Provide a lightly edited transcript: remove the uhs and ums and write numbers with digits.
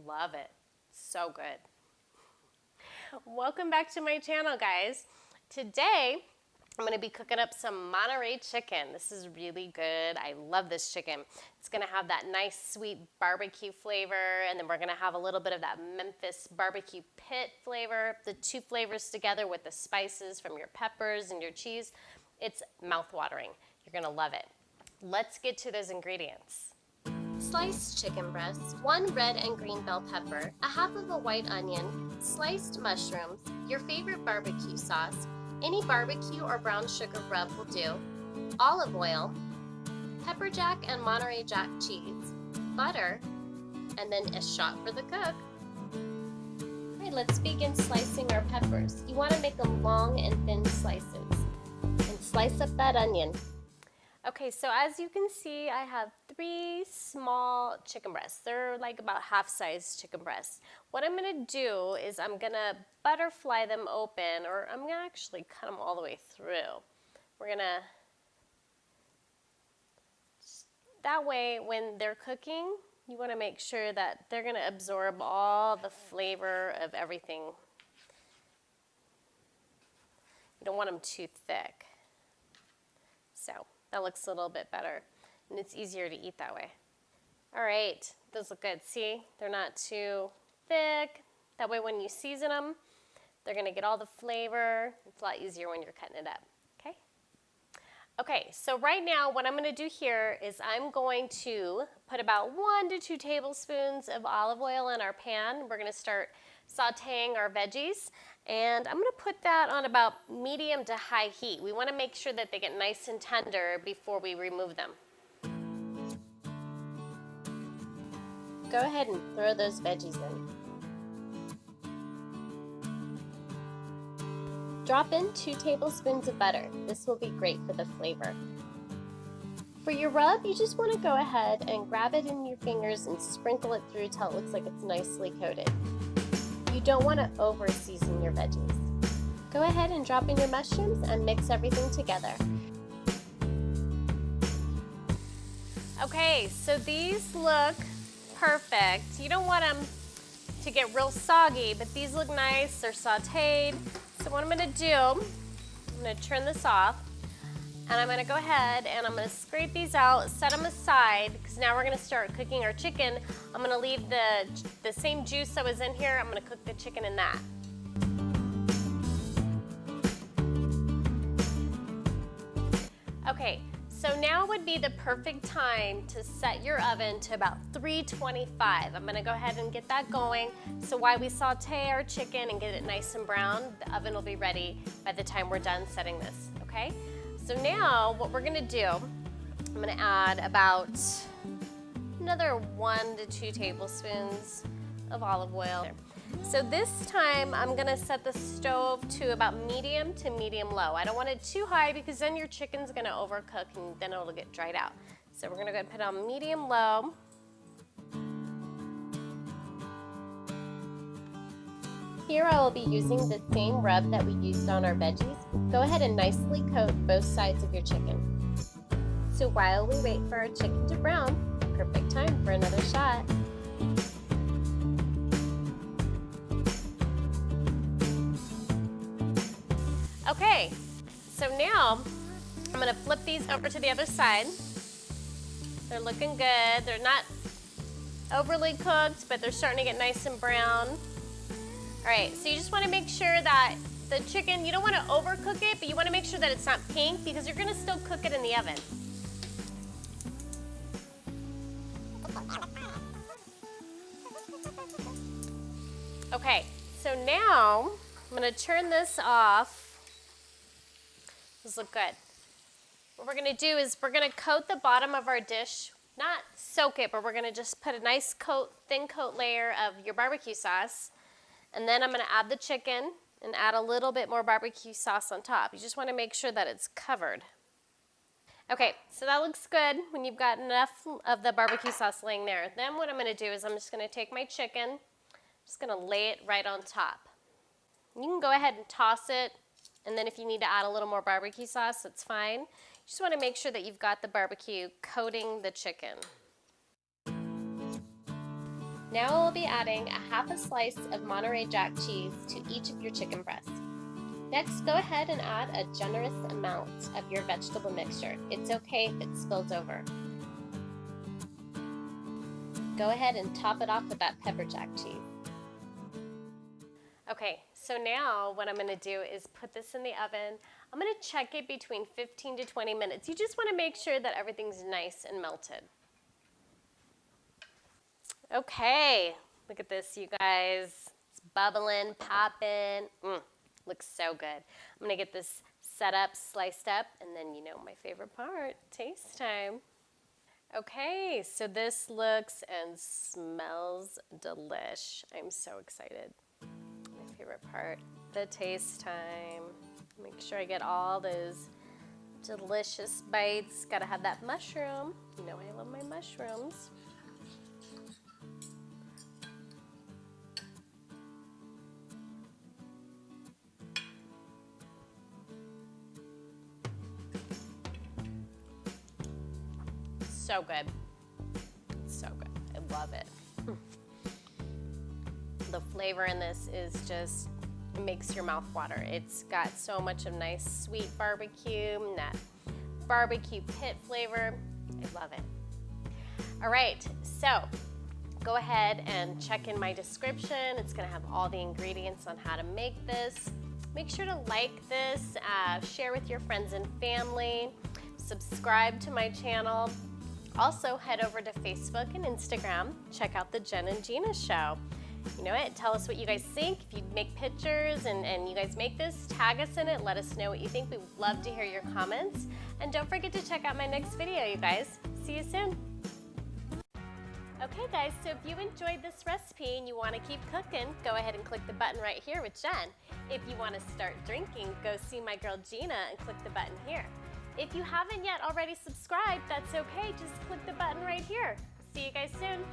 love it. So good. Welcome back to my channel, guys. Today, I'm going to be cooking up some Monterey chicken. This is really good. I love this chicken. It's going to have that nice sweet barbecue flavor, and then we're going to have a little bit of that Memphis barbecue pit flavor. The two flavors together with the spices from your peppers and your cheese. It's mouth-watering. You're going to love it. Let's get to those ingredients. Sliced chicken breasts, 1 red and green bell pepper, a half of a white onion, sliced mushrooms, your favorite barbecue sauce, any barbecue or brown sugar rub will do, olive oil, pepper jack and Monterey Jack cheese, butter, and then a shot for the cook. Alright, let's begin slicing our peppers. You want to make them long and thin slices. And slice up that onion. Okay, so as you can see, I have 3 small chicken breasts. They're like about half-sized chicken breasts. What I'm going to do is I'm going to butterfly them open, or I'm going to actually cut them all the way through. We're going to, that way when they're cooking, you want to make sure that they're going to absorb all the flavor of everything. You don't want them too thick. So that looks a little bit better, and it's easier to eat that way. All right, those look good. See, they're not too thick. That way when you season them, they're gonna get all the flavor. It's a lot easier when you're cutting it up, okay? Okay, so right now what I'm gonna do here is I'm going to put about 1 to 2 tablespoons of olive oil in our pan. We're gonna start sauteing our veggies, and I'm gonna put that on about medium to high heat. We wanna make sure that they get nice and tender before we remove them. Go ahead and throw those veggies in. Drop in 2 tablespoons of butter. This will be great for the flavor. For your rub, you just wanna go ahead and grab it in your fingers and sprinkle it through till it looks like it's nicely coated. You don't want to over-season your veggies. Go ahead and drop in your mushrooms and mix everything together. Okay, so these look perfect. You don't want them to get real soggy, but these look nice. They're sauteed. So what I'm going to do, I'm going to turn this off, and I'm going to go ahead and I'm going to scrape these out, set them aside, because now we're going to start cooking our chicken. I'm going to leave the same juice that was in here. I'm going to cook the chicken in that. Okay, so now would be the perfect time to set your oven to about 325. I'm going to go ahead and get that going. So while we saute our chicken and get it nice and brown, the oven will be ready by the time we're done setting this, okay? So now what we're gonna do, I'm gonna add about another 1 to 2 tablespoons of olive oil. So this time I'm gonna set the stove to about medium to medium low. I don't want it too high because then your chicken's gonna overcook and then it'll get dried out. So we're gonna go ahead and put it on medium low. Here I will be using the same rub that we used on our veggies. Go ahead and nicely coat both sides of your chicken. So while we wait for our chicken to brown, perfect time for another shot. Okay, so now I'm gonna flip these over to the other side. They're looking good. They're not overly cooked, but they're starting to get nice and brown. All right, so you just want to make sure that the chicken, you don't want to overcook it, but you want to make sure that it's not pink because you're going to still cook it in the oven. Okay, so now I'm going to turn this off. This looks good. What we're going to do is we're going to coat the bottom of our dish, not soak it, but we're going to just put a nice coat, thin coat layer of your barbecue sauce. And then I'm going to add the chicken and add a little bit more barbecue sauce on top. You just want to make sure that it's covered. Okay, so that looks good when you've got enough of the barbecue sauce laying there. Then what I'm going to do is I'm just going to take my chicken, just going to lay it right on top. You can go ahead and toss it, and then if you need to add a little more barbecue sauce, that's fine. You just want to make sure that you've got the barbecue coating the chicken. Now we'll be adding a half a slice of Monterey Jack cheese to each of your chicken breasts. Next, go ahead and add a generous amount of your vegetable mixture. It's okay if it spills over. Go ahead and top it off with that pepper jack cheese. Okay, so now what I'm gonna do is put this in the oven. I'm gonna check it between 15 to 20 minutes. You just wanna make sure that everything's nice and melted. Okay, look at this, you guys. It's bubbling, popping. Looks so good. I'm gonna get this set up, sliced up, and then you know my favorite part, taste time. Okay, so this looks and smells delish. I'm so excited. My favorite part, the taste time. Make sure I get all those delicious bites. Gotta have that mushroom. You know I love my mushrooms. So good. So good. I love it. The flavor in this is just, it makes your mouth water. It's got so much of nice sweet barbecue and that barbecue pit flavor. I love it. All right, so go ahead and check in my description. It's gonna have all the ingredients on how to make this. Make sure to like this, share with your friends and family, subscribe to my channel. Also, head over to Facebook and Instagram. Check out the Jen and Gina show. You know it, tell us what you guys think. If you make pictures and you guys make this, tag us in it. Let us know what you think. We would love to hear your comments. And don't forget to check out my next video, you guys. See you soon. Okay guys, so if you enjoyed this recipe and you want to keep cooking, go ahead and click the button right here with Jen. If you want to start drinking, go see my girl Gina and click the button here. If you haven't yet already subscribed, that's okay. Just click the button right here. See you guys soon.